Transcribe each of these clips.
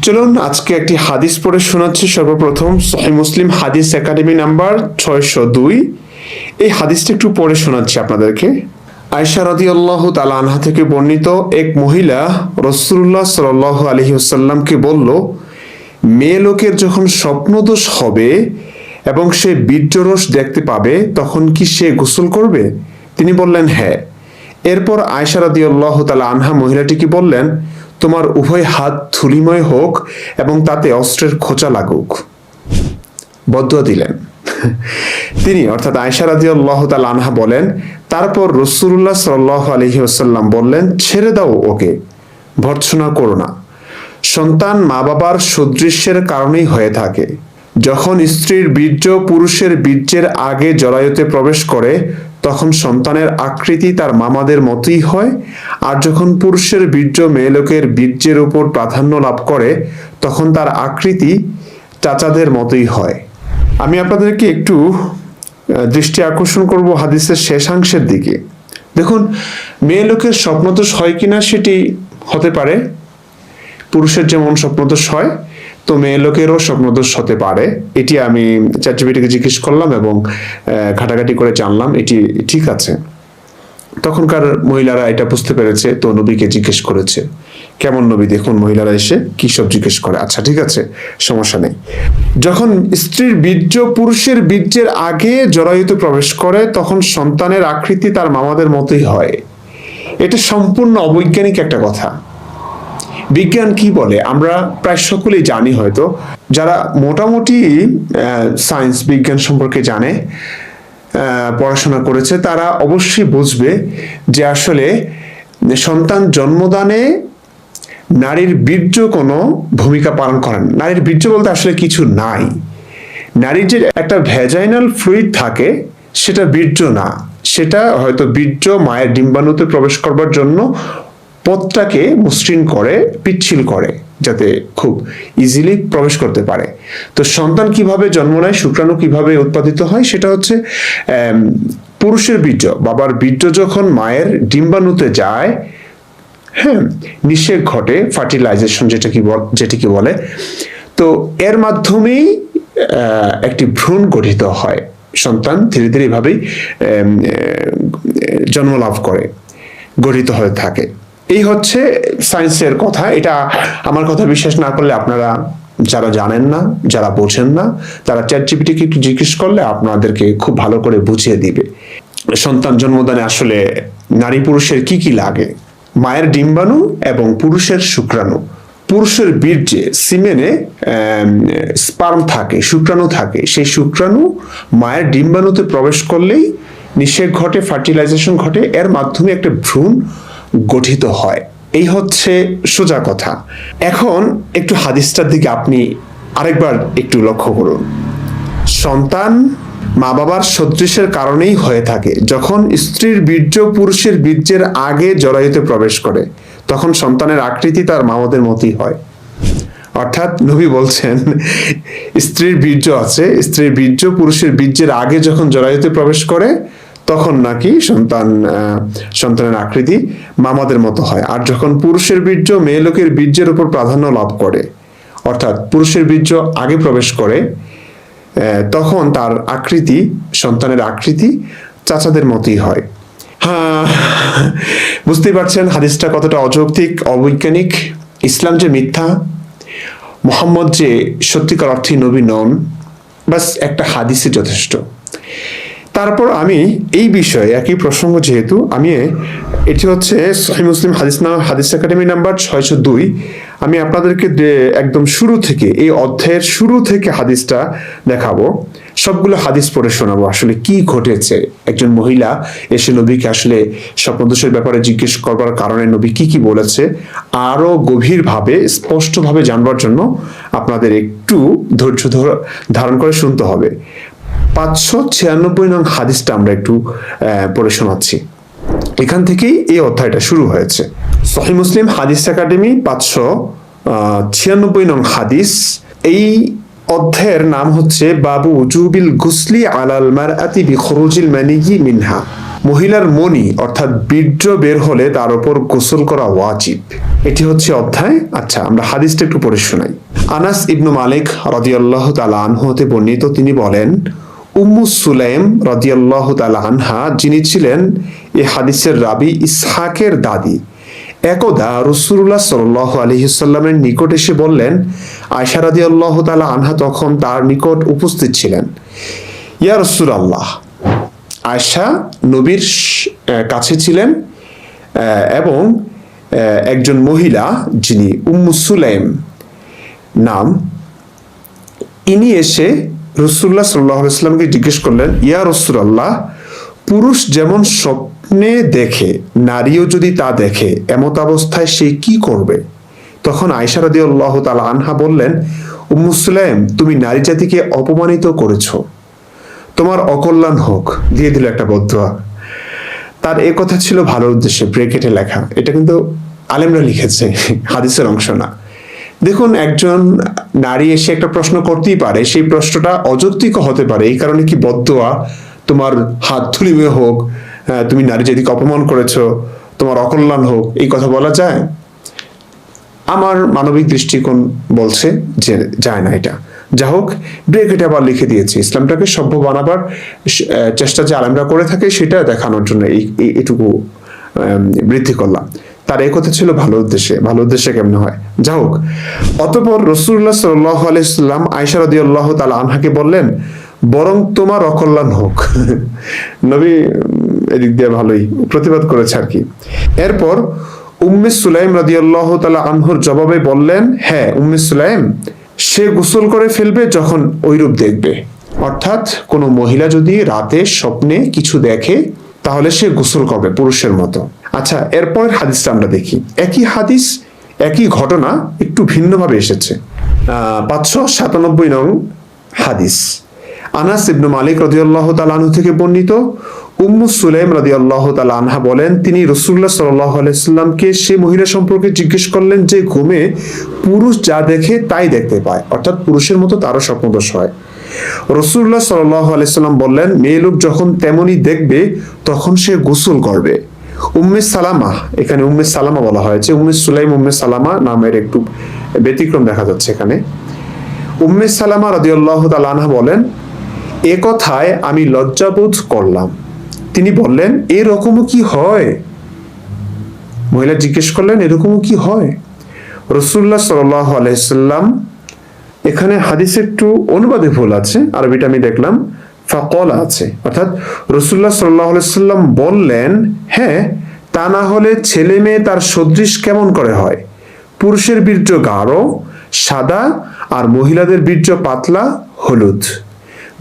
চলুন আজকে একটি হাদিস পড়ে শোনাচ্ছি। সর্বপ্রথম সহিহ মুসলিম হাদিস একাডেমি নাম্বার 602। এই হাদিসটা একটু পড়ে শোনাচ্ছি আপনাদেরকে। আয়েশা রাদিয়াল্লাহু তাআলা আনহা থেকে বর্ণিত, এক মহিলা রাসূলুল্লাহ সাল্লাল্লাহু আলাইহি ওয়াসাল্লামকে বলল, মেয়ে লোকের যখন স্বপ্নদোষ হবে এবং সে বীর্যরস দেখতে পাবে তখন কি সে গোসল করবে? তিনি বললেন হ্যাঁ। এরপর আয়েশা রাদিয়াল্লাহু তাআলা আনহা মহিলাটিকে বললেন, তোমার উভয় হাত ধুলিময় হোক এবং তাতে অস্ত্রের খোঁচা লাগুক। বদদুয়া দিলেন। তিনি অর্থাৎ আয়েশা রাদিয়াল্লাহু তাআলা আনহা বলেন, তারপর রাসূলুল্লাহ সাল্লাল্লাহু আলাইহি ওয়াসাল্লাম বললেন, ছেড়ে দাও ওকে, ভর্ৎসনা করো না। সন্তান মা বাবার সদৃশ্যের কারণেই হয়ে থাকে। যখন স্ত্রীর বীর্য পুরুষের বীর্যের আগে জরায়ুতে প্রবেশ করে তখন সন্তানের আকৃতি তার মামাদের মতোই হয়, আর যখন পুরুষের বীর্য মেয়ে লোকের বীর্যের উপর প্রাধান্য লাভ করে তখন তার আকৃতি চাচাদের মতোই হয়। আমি আপনাদেরকে একটু দৃষ্টি আকর্ষণ করব হাদিসের শেষাংশের দিকে। দেখুন, মেয়ে লোকের স্বপ্নদোষ হয় কিনা সেটি হতে পারে। পুরুষের যেমন স্বপ্নদোষ হয়, তো মেয়ে লোকেরও স্বপ্নদোষ হতে পারে। এটি আমি চ্যাটজিপিটিকে জিজ্ঞেস করলাম এবং ঘাটাঘাটি করে জানলাম এটি ঠিক আছে। তখনকার মহিলারা এটা বুঝতে পেরেছে, তো নবীকে জিজ্ঞেস করেছে। কেমন নবী, দেখুন মহিলারা এসে কি সব জিজ্ঞেস করে। আচ্ছা ঠিক আছে, সমস্যা নেই। যখন স্ত্রীর বীর্য পুরুষের বীর্যের আগে জরায়ুতে প্রবেশ করে তখন সন্তানের আকৃতি তার মামাদের মতোই হয়। এটা সম্পূর্ণ অবৈজ্ঞানিক একটা কথা। বিজ্ঞান কি বলে আমরা প্রায় সকলেই জানি। হয়তো যারা মোটামুটি সায়েন্স বিজ্ঞান সম্পর্কে জানে, পড়াশোনা করেছে, তারা অবশ্যই বুঝবে যে আসলে সন্তান জন্মদানে নারীর বীর্য কোনো ভূমিকা পালন করে না। নারীর বীর্য বলতে আসলে কিছু নাই। নারীর যে একটা ভ্যাজাইনাল ফ্লুইড থাকে সেটা বীর্য না, সেটা হয়তো বীর্য মায়ের ডিম্বাণুতে প্রবেশ করবার জন্য পথটাকে মসৃণ করে, পিচ্ছিল করে, যাতে খুব ইজিলি প্রবেশ করতে পারে। তো সন্তান কিভাবে জন্ম নেয়, শুক্রাণু কিভাবে উৎপাদিত হয়, সেটা হচ্ছে পুরুষের বীর্য, বাবার বীর্য যখন মায়ের ডিম্বাণুতে যায়, হ্যাঁ, নিষেক ঘটে, ফার্টিলাইজেশন যেটিকে বলে। তো এর মাধ্যমেই একটি ভ্রূণ গঠিত হয়। সন্তান ধীরে ধীরে এভাবেই জন্ম লাভ করে, গঠিত হয়ে থাকে। এই হচ্ছে সায়েন্সের কথা। এটা আমার কথা বিশ্বাস না করলে আপনারা যারা জানেন না, যারা বোঝেন না, তারা চ্যাটজিপিটিকে একটু জিজ্ঞেস করলে আপনাদেরকে খুব ভালো করে বুঝিয়ে দিবে। সন্তান জন্মদানে আসলে নারী পুরুষের কি কি লাগে। মায়ের ডিম্বাণু এবং পুরুষের শুক্রাণু। পুরুষের বীর্যে সিমেনে স্পার্ম থাকে, শুক্রাণু থাকে। সেই শুক্রাণু মায়ের ডিম্বাণুতে প্রবেশ করলেই নিষেক ঘটে, ফার্টিলাইজেশন ঘটে, এর মাধ্যমে একটা ভ্রূণ গঠিত হয়। এই হচ্ছে সোজা কথা। এখন একটু হাদিসটার দিকে আপনি আরেকবার একটু লক্ষ্য করুন। সন্তান মা বাবার সদৃশের কারণেই হয়ে থাকে। যখন স্ত্রীর বীর্য পুরুষের বীর্যের আগে জরায়ুতে প্রবেশ করে তখন সন্তানের আকৃতি তার মামাদের মতোই হয়। অর্থাৎ নবী বলছেন, স্ত্রীর বীর্য আছে, স্ত্রীর বীর্য পুরুষের বীর্যের আগে যখন জরায়ুতে প্রবেশ করে তখন নাকি সন্তানের আকৃতি মামাদের মতো হয়। আর যখন পুরুষের বীর্য মেয়ে লোকের বীর্যের উপর প্রাধান্য লাভ করে, অর্থাৎ পুরুষের বীর্য আগে প্রবেশ করে, তখন তার আকৃতি, সন্তানের আকৃতি চাচাদের মতোই হয়। হ্যাঁ, বুঝতেই পারছেন হাদিসটা কতটা অযৌক্তিক, অবৈজ্ঞানিক। ইসলাম যে মিথ্যা, মুহাম্মদ যে সত্যিকার অর্থে নবী নন, বাস একটা হাদিসই যথেষ্ট। তারপর আমি এই বিষয়ে একই প্রসঙ্গ, যেহেতু আমি এটি হচ্ছে সহিহ মুসলিম হাদিস একাডেমি নাম্বার 602, আমি আপনাদেরকে একদম শুরু থেকে, এই অধ্যায়ের শুরু থেকে হাদিসটা দেখাবো। সবগুলো হাদিস পড়ে শোনাবো আসলে কি ঘটেছে। একজন মহিলা এসে নবীকে আসলে স্বপ্নদোষের ব্যাপারে জিজ্ঞেস করবার কারণে নবী কি কি বলেছে আরো গভীরভাবে, স্পষ্টভাবে জানবার জন্য আপনাদের একটু ধৈর্য ধারণ করে শুনতে হবে। 596 নং হাদিসটা আমরা একটু পড়ে শোনাচ্ছি। এখান থেকেই এই অধ্যায়টা শুরু হয়েছে। সহিহ মুসলিম হাদিস একাডেমি 596 নং হাদিস। এই অধ্যায়ের নাম হচ্ছে বাবু উজুবিল গুসলি আলাল মারআতি বিখুরুজিল মানিয়্যি মিনহা। মহিলার মনি অর্থাৎ বীর্য বের হলে তার উপর গোসল করা ওয়াজিব। এটি হচ্ছে অধ্যায়। আচ্ছা, আমরা হাদিসটা একটু পড়ে শোনাই। আনাস ইবনু মালিক রাদিয়াল্লাহু তাআলা আনহু হতে বর্ণিত, তিনি বলেন, উম্মু সুলাইম রাদিয়াল্লাহু তাআলা আনহা, যিনি ছিলেন এই হাদিসের রাবি ইসহাকের দাদি, একদা রাসূলুল্লাহ সাল্লাল্লাহু আলাইহি সাল্লামের নিকট এসে বললেন, আয়েশা রাদিয়াল্লাহু তাআলা আনহা তখন তার নিকট উপস্থিত ছিলেন। ইয়া রাসূলুল্লাহ, আয়েশা নবীর কাছে ছিলেন এবং একজন মহিলা যিনি উম্মু সুলাইম নাম, ইনি এসে রাসূলুল্লাহ সাল্লাল্লাহু আলাইহি সাল্লামকে জিজ্ঞেস করলেন, ইয়া রাসূলুল্লাহ, পুরুষ যেমন স্বপ্নে দেখে নারীও যদি তা দেখে, এমত অবস্থায় সে কি করবে? তখন আয়েশা রাদিয়াল্লাহু তাআলা আনহা বললেন, উম্মু সুলাইম, তুমি নারী জাতিকে অপমানিত করেছো, তোমার অকল্যাণ হোক। দিয়ে দিল একটা বদদুয়া। তার এ কথা ছিল ভালো উদ্দেশ্যে, ব্রেকেটে লেখা, এটা কিন্তু আলেমরা লিখেছে, হাদিসের অংশ না। দেখুন, একজন নারী এসে একটা প্রশ্ন করতেই পারে, সেই প্রশ্নটা অযৌক্তিক হতে পারে, এই কারণে কি বদদুয়া, তোমার হাত থুলিমে হোক, তুমি নারী জাতিকে অপমান করেছো, তোমার অকল্যাণ হোক, এই কথা বলা যায়? আমার মানবিক দৃষ্টিকোণ বলছে যে যায় না এটা। যা হোক, ব্রেকেটে আবার লিখে দিয়েছি। ইসলামটাকে সভ্য বানাবার চেষ্টা যে আলেমরা করে থাকে সেটা দেখানোর জন্য এইটুকু বৃদ্ধি করলাম। তার এই কথা ছিল ভালো উদ্দেশ্যে। ভালো উদ্দেশ্যে কেমনে হয়? যা হোক, অতঃপর রাসূলুল্লাহ সাল্লাল্লাহু আলাইহি সাল্লাম আয়েশা রাদিয়াল্লাহু তাআলা আনহাকে বললেন, বরং তোমার অকল্যাণ হোক। নবী এদিক দিয়ে ভালোই প্রতিবাদ করেছে আর কি। এরপর উম্মে সুলাইম রাদিয়াল্লাহু তাআলা আনহুর জবাবে বললেন, হ্যাঁ উম্মে সুলাইম, সে গোসল করে ফেলবে যখন ওইরূপ দেখবে। অর্থাৎ কোনো মহিলা যদি রাতে স্বপ্নে কিছু দেখে তাহলে সে গোসল করবে পুরুষের মতো। আচ্ছা, এরপরের হাদিসটা আমরা দেখি। একই হাদিস, একই ঘটনা, একটু ভিন্নভাবে এসেছে। 597 নং হাদিস। আনাস ইবনু মালিক রাদিয়াল্লাহু তাআলা আনহু থেকে বর্ণিত, উম্মু সুলাইম রাদিয়াল্লাহু তাআলা আনহা বলেন, তিনি রাসূলুল্লাহ সাল্লাল্লাহু আলাইহি সাল্লামকে সেই মহিলা সম্পর্কে জিজ্ঞেস করলেন যে ঘুমে পুরুষ যা দেখে তাই দেখতে পায়, অর্থাৎ পুরুষের মতো তারও স্বপ্নদোষ হয়। রাসূলুল্লাহ সাল্লাল্লাহু আলাইহি সাল্লাম বললেন, মেয়ে লোক যখন তেমনই দেখবে তখন সে গোসল করবে। উম্মে সালামা, এখানে উম্মে সালামা বলা হয়েছে, উম্মে সুলাইম উম্মে সালামা নামের একটু ব্যতিক্রম দেখা যাচ্ছে এখানে। উম্মে সালামা রাদিয়াল্লাহু তাআলা আনহা বলেন, এ কথায় আমি লজ্জাবোধ করলাম। তিনি বললেন, এরকমও কি হয়? মহিলা জিজ্ঞেস করলেন, এরকমও কি হয়? রাসূলুল্লাহ সাল্লাল্লাহু আলাইহি সাল্লাম, এখানে হাদিসে একটু অনুবাদে ভুল আছে, আরবিটা আমি দেখলাম, ফাকালা আছে, অর্থাৎ রাসূলুল্লাহ সাল্লাল্লাহু আলাইহি সাল্লাম বললেন, হ্যাঁ, তা না হলে ছেলে মেয়ে তার সদৃশ কেমন করে হয়? পুরুষের বীর্য গাঢ় সাদা আর মহিলাদের বীর্য পাতলা হলুদ।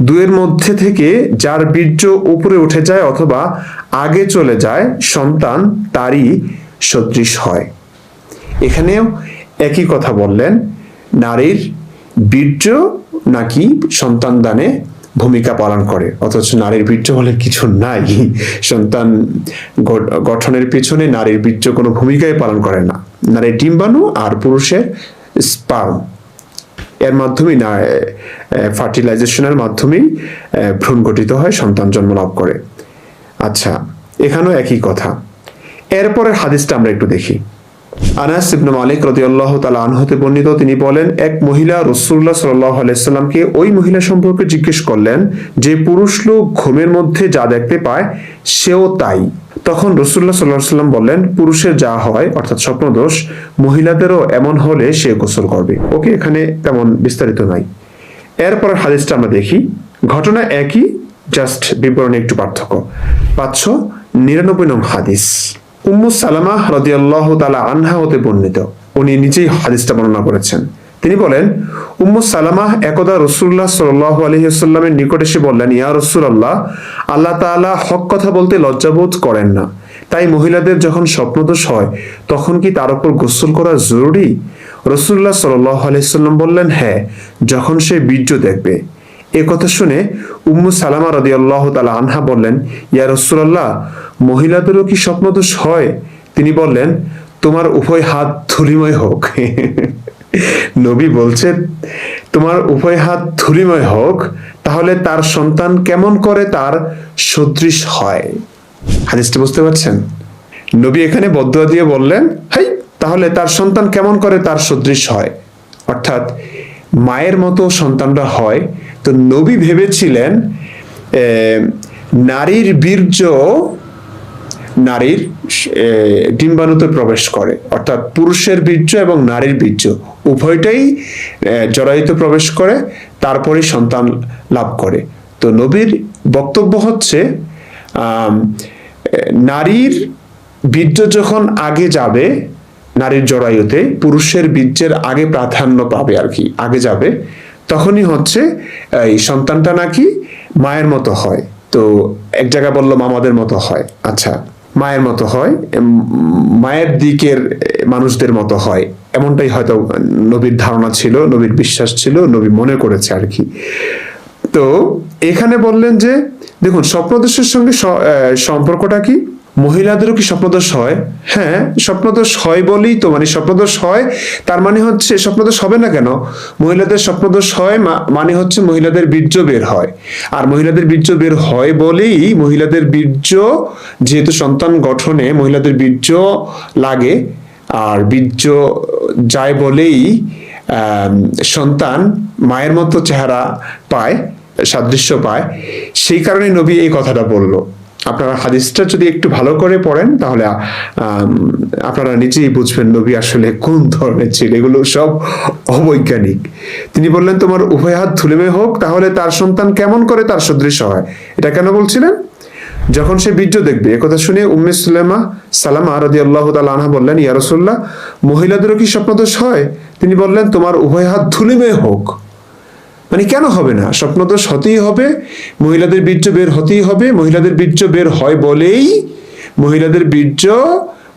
দুয়ের মধ্যে থেকে যার বীর্য উপরে উঠে যায় অথবা আগে চলে যায়, সন্তান তারই সদৃশ হয়। এখানেও একই কথা বললেন, নারীর বীর্য নাকি সন্তান দানে ভূমিকা পালন করে, অথচ নারীর বীর্য বলে কিছু নাই। সন্তান গঠনের পিছনে নারীর বীর্য কোনো ভূমিকাই পালন করে না। নারীর ডিম্বাণু আর পুরুষের স্পার্ম, এর মাধ্যমেই না ফার্টিলাইজেশনের মাধ্যমেই ভ্রূণ গঠিত হয়, সন্তান জন্ম লাভ করে। আচ্ছা, এখানেও একই কথা। এরপরের হাদিসটা আমরা একটু দেখি। আনাস ইবনে মালিক রাদিয়াল্লাহু তাআলা আনহু হতে বর্ণিত, তিনি বলেন, এক মহিলা রাসূলুল্লাহ সাল্লাল্লাহু আলাইহি সাল্লামকে ওই মহিলা সম্পর্কে জিজ্ঞেস করলেন যে পুরুষ লোক ঘুমের মধ্যে যা দেখতে পায় সেও তাই। তখন রাসূলুল্লাহ সাল্লাল্লাহু আলাইহি সাল্লাম বললেন, পুরুষের যা হয় অর্থাৎ স্বপ্নদোষ, মহিলাদেরও এমন হলে সে গোসল করবে। ওকে, এখানে তেমন বিস্তারিত নাই। এরপরের হাদিসটা আমরা দেখি। ঘটনা একই, জাস্ট বিবরণে একটু পার্থক্য। 599 নং হাদিস। উম্মু সালামা রাদিয়াল্লাহু তাআলা আনহা হতে বর্ণিত, উনি নিজেই হাদিসটা বর্ণনা করেছেন। তিনি বলেন, উম্মু সালামা একদা রাসূলুল্লাহ সাল্লাল্লাহু আলাইহি ওয়াসাল্লামের নিকট এসে বললেন, ইয়া রাসূলুল্লাহ, আল্লাহ তাআলা হক কথা বলতে লজ্জাবোধ করেন না, তাই মহিলাদের যখন স্বপ্নদোষ হয় তখন কি তার উপর গোসল করা জরুরি? রাসূলুল্লাহ সাল্লাল্লাহু আলাইহি ওয়াসাল্লাম বললেন, হ্যাঁ, যখন সে বীর্য দেখবে। এ কথা শুনে উম্মু সালামা রাদিয়াল্লাহু তাআলা আনহা বললেন, ইয়া রাসূলুল্লাহ, মহিলাদেরও কি স্বপ্নদোষ হয়? তিনি বললেন, তোমার উভয় হাত ধুলিময় হোক। নবী বলছে, তোমার উভয় হাত ধুলিময় হোক, তাহলে তার সন্তান কেমন করে তার সদৃশ হয়? হাদিসটা বুঝতে পারছেন? নবী এখানে বদদুয়া দিয়ে বললেন, হাই, তাহলে তার সন্তান কেমন করে তার সদৃশ হয়, অর্থাৎ মায়ের মতো সন্তানরা হয়। তো নবী ভেবেছিলেন নারীর বীর্য নারীর ডিম্বাণুতে প্রবেশ করে, অর্থাৎ পুরুষের বীর্য এবং নারীর বীর্য উভয়টাই জরায়ুতে প্রবেশ করে, তারপরেই সন্তান লাভ করে। তো নবীর বক্তব্য হচ্ছে নারীর বীর্য যখন আগে যাবে নারীর জরায়ুতে, পুরুষের বীর্যের আগে প্রাধান্য পাবে আর কি, আগে যাবে, তখনই হচ্ছে এই সন্তানটা নাকি মায়ের মতো হয়। তো এক জায়গায় বললো মামাদের মতো হয়, আচ্ছা মায়ের মতো হয়, মায়ের দিকের মানুষদের মতো হয়, এমনটাই হয়তো নবীর ধারণা ছিল, নবীর বিশ্বাস ছিল, নবী মনে করেছে আর কি। তো এখানে বললেন যে দেখুন স্বপ্নদোষের সঙ্গে সম্পর্কটা কি, মহিলাদেরও কি স্বপ্নদোষ হয়? হ্যাঁ, স্বপ্নদোষ হয় বলেই তো, মানে স্বপ্নদোষ হয় তার মানে হচ্ছে, স্বপ্নদোষ হবে না কেন, মহিলাদের স্বপ্নদোষ হয় মানে হচ্ছে মহিলাদের বীর্য বের হয়, আর মহিলাদের বীর্য বের হয় বলেই, মহিলাদের বীর্য যেহেতু সন্তান গঠনে মহিলাদের বীর্য লাগে, আর বীর্য যায় বলেই সন্তান মায়ের মতো চেহারা পায়, সাদৃশ্য পায়, সেই কারণে নবী এই কথাটা বলল। আপনারা হাদিসটা যদি একটু ভালো করে পড়েন তাহলে আপনারা নিজেই বুঝবেন নবী আসলে কোন ধরনের ছিল। এগুলো সব অবৈজ্ঞানিক। তিনি বললেন তোমার উভয় হাত ধুলিময় হোক, তাহলে তার সন্তান কেমন করে তার সদৃশ হয়। এটা কেন বলছিলেন? যখন সে বীর্য দেখবে। একথা শুনে উম্মে সালামা রাদিয়াল্লাহু তাআলা আনহা বললেন, ইয়া রাসূলুল্লাহ, মহিলাদেরও কি স্বপ্নদোষ হয়? তিনি বললেন তোমার উভয় হাত ধুলিময় হোক। মানে কেন হবে না, স্বপ্নদোষ হতেই হবে, মহিলাদের বীর্য বের হতেই হবে, মহিলাদের বীর্য বের হয় বলেই, মহিলাদের বীর্য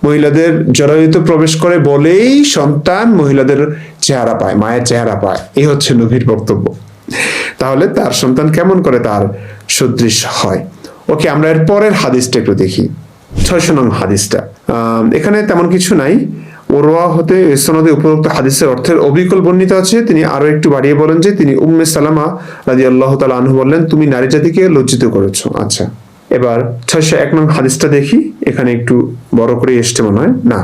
মহিলাদের জরায়ুতে প্রবেশ করে বলেই সন্তান মহিলাদের চেহারা পায়, মায়ের চেহারা পায়। এই হচ্ছে নবীর বক্তব্য। তাহলে তার সন্তান কেমন করে তার সদৃশ হয়। ওকে, আমরা এর পরের হাদিসটা একটু দেখি, 600 নং হাদিসটা। এখানে তেমন কিছু নাই, ওরওয়া হতে সনদে উপরোক্ত হাদিসের অর্থের অবিকল বর্ণিত আছে। তিনি আরো একটু বাড়িয়ে বলেন যে তিনি উম্মে সালামা রাদিয়াল্লাহু তাআলা আনহু বললেন, তুমি নারী জাতিকে লজ্জিত করেছো। আচ্ছা, এবার 601 নং হাদিসটা দেখি। এখানে একটু বড় করে এসছে মনে হয়, না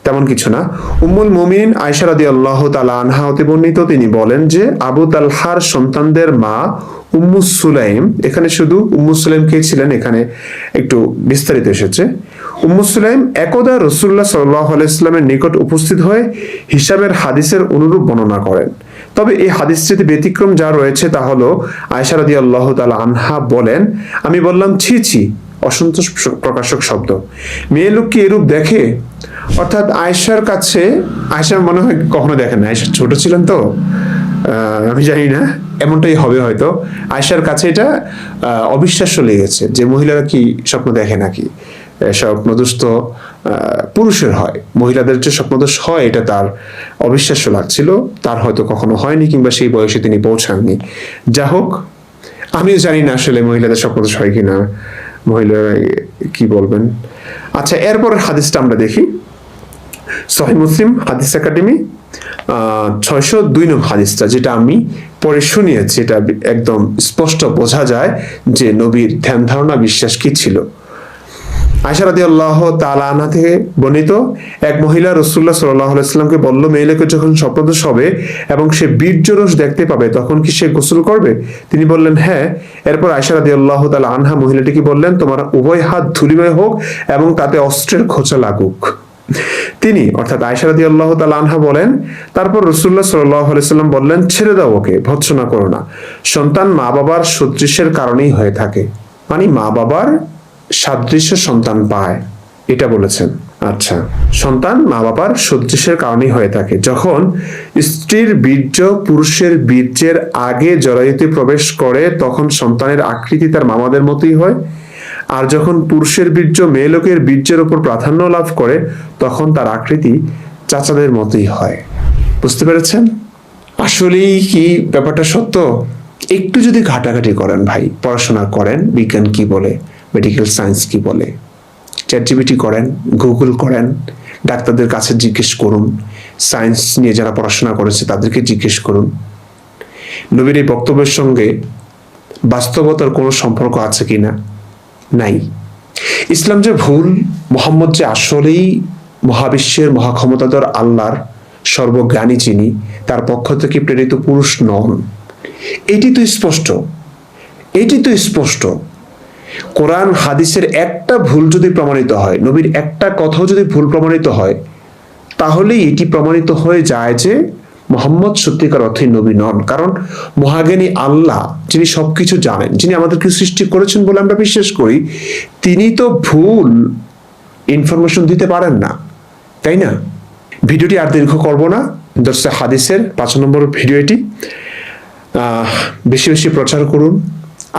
তেমন কিছু না। উম্মুল মুমিনিন আয়েশা রাদিয়াল্লাহু তাআলা আনহা হতে বর্ণিত, তিনি বলেন যে আবু তালহার সন্তানদের মা উম্মু সুলাইম, এখানে শুধু উম্মু সুলাইম কে ছিলেন এখানে একটু বিস্তারিত এসেছে। উম্মু সুলাইম একদা রাসূলুল্লাহ সাল্লাল্লাহু আলাইহি ওয়াসাল্লামের নিকট উপস্থিত হয়ে হিসাবের হাদিসের অনুরূপ বর্ণনা করেন। তবে এই হাদিসটিতে ব্যতিক্রম যা রয়েছে তা হলো আয়েশা রাদিয়াল্লাহু তাআলা আনহা বলেন, আমি বললাম ছি ছি, অসন্তোষ প্রকাশক শব্দ, মেয়ে লোক কি এরূপ দেখে? অর্থাৎ আয়েশার কাছে, আয়েশা মনে হয় কখনো দেখেন না, আয়েশা ছোট ছিলেন তো, আমি জানি না, এমনটাই হবে হয়তো। আয়েশার কাছে এটা অবিশ্বাস্য লেগেছে যে মহিলারা কি স্বপ্ন দেখে নাকি, স্বপ্নদোষ তো পুরুষের হয়, মহিলাদের যে স্বপ্নদোষ হয় এটা তার অবিশ্বাস্য লাগছিল, তার হয়তো কখনো হয়নি কিংবা সেই বয়সে তিনি পৌঁছাননি। যা হোক, আমিও জানি না আসলে মহিলাদের স্বপ্নদোষ হয় কিনা, মহিলারা কি বলবেন। আচ্ছা, এরপরের হাদিসটা আমরা দেখি। সহিহ মুসলিম হাদিস একাডেমি 602 নং হাদিসটা, যেটা আমি পরে শুনিয়েছি, এটা একদম স্পষ্ট বোঝা যায় যে নবীর ধ্যান ধারণা বিশ্বাস কি ছিল। আয়েশা রাদিয়াল্লাহু তাআলা আনহা থেকে বর্ণিত, এক মহিলা রাসূলুল্লাহ সাল্লাল্লাহু আলাইহি ওয়াসাল্লামকে বলল, মেয়েকে যখন স্বপ্নদোষ হবে এবং সে বীর্যরস দেখতে পাবে তখন কি সে গোসল করবে? তিনি বললেন হ্যাঁ। এরপর আয়েশা রাদিয়াল্লাহু তাআলা আনহা মহিলাটিকে বললেন, তোমার উভয় হাত ধূলিময় হোক এবং তাতে অস্ত্রের খোঁচা লাগুক। তিনি অর্থাৎ আয়েশা রাদিয়াল্লাহু তাআলা আনহা বলেন, তারপর রাসূলুল্লাহ সাল্লাল্লাহু আলাইহি ওয়াসাল্লাম বললেন, ছেড়ে দাও ওকে, ভৎসনা করো না, সন্তান মা বাবার সদৃশের কারণেই হয়ে থাকে। মানে মা বাবার সাদৃশ্য সন্তান পায়, এটা বলেছেন। আচ্ছা, সন্তান মা বাবার সদৃশের কারণেই হয়ে থাকে। যখন স্ত্রীর বীর্য পুরুষের বীর্যের আগে জরায়ুতে প্রবেশ করে তখন সন্তানের আকৃতি তার মামাদের মতোই হয়, আর যখন পুরুষের বীর্য মেয়ে লোকের বীর্যের উপর প্রাধান্য লাভ করে তখন তার আকৃতি চাচাদের মতোই হয়। বুঝতে পেরেছেন? আসলেই কি ব্যাপারটা সত্য? একটু যদি ঘাটাঘাটি করেন ভাই, পড়াশোনা করেন, বিজ্ঞান কি বলে, মেডিকেল সায়েন্স কি বলে, চ্যাটজিপিটি করেন, গুগল করেন, ডাক্তারদের কাছে জিজ্ঞেস করুন, সায়েন্স নিয়ে যারা পড়াশোনা করেছে তাদেরকে জিজ্ঞেস করুন, নবীর এই বক্তব্যের সঙ্গে বাস্তবতার কোনো সম্পর্ক আছে কিনা? নাই। ইসলাম যে ভুল, মোহাম্মদ যে আসলেই মহাবিশ্বের মহাক্ষমতাধর আল্লাহর সর্বজ্ঞানী যিনি, তার পক্ষ থেকে প্রেরিত পুরুষ নন, এটি তো স্পষ্ট। এটি তো স্পষ্ট। কোরআন হাদিসের একটা ভুল যদি প্রমাণিত হয়, নবীর একটা কথাও যদি ভুল প্রমাণিত হয়, তাহলেই এটি প্রমাণিত হয়ে যায় যে মোহাম্মদ সত্যিকার অর্থে নবী নন। কারণ মহাজ্ঞানী আল্লাহ, যিনি সবকিছু জানেন, যিনি আমাদেরকে সৃষ্টি করেছেন বলে আমরা বিশ্বাস করি, তিনি তো ভুল ইনফরমেশন দিতে পারেন না, তাই না? ভিডিওটি আর দীর্ঘ করব না। দর্শে হাদিসের 5 নম্বর ভিডিও এটি। বেশি বেশি প্রচার করুন।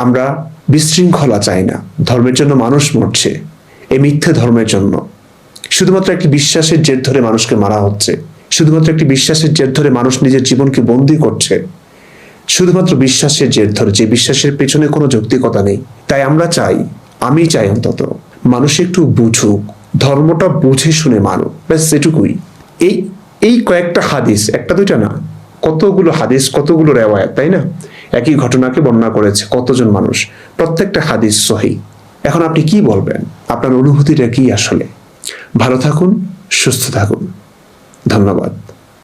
আমরা বিশৃঙ্খলা চাই না। ধর্মের জন্য মানুষ মরছে, এই মিথ্যে ধর্মের জন্য। শুধুমাত্র একটি বিশ্বাসের জের ধরে মানুষকে মারা হচ্ছে, শুধুমাত্র একটি বিশ্বাসের জের ধরে মানুষ নিজের জীবনকে বন্দী করছে, শুধুমাত্র বিশ্বাসের জের ধরে, যে বিশ্বাসের পেছনে কোনো যৌক্তিকতা নেই। তাই আমরা চাই, আমি চাই অন্তত মানুষ একটু বুঝুক, ধর্মটা বুঝে শুনে মানুক, ব্যাস এটুকুই। এই এই কয়েকটা হাদিস, একটা দুইটা না, কতগুলো হাদিস, কতগুলো রেওয়ায়াত, তাই না? একই ঘটনাকে বর্ণনা করেছে কতজন মানুষ, প্রত্যেকটা হাদিস সহিহ। এখন আপনি কি বলবেন? আপনার অনুভূতিটা কি আসলে? ভালো থাকুন, সুস্থ থাকুন। ধন্যবাদ।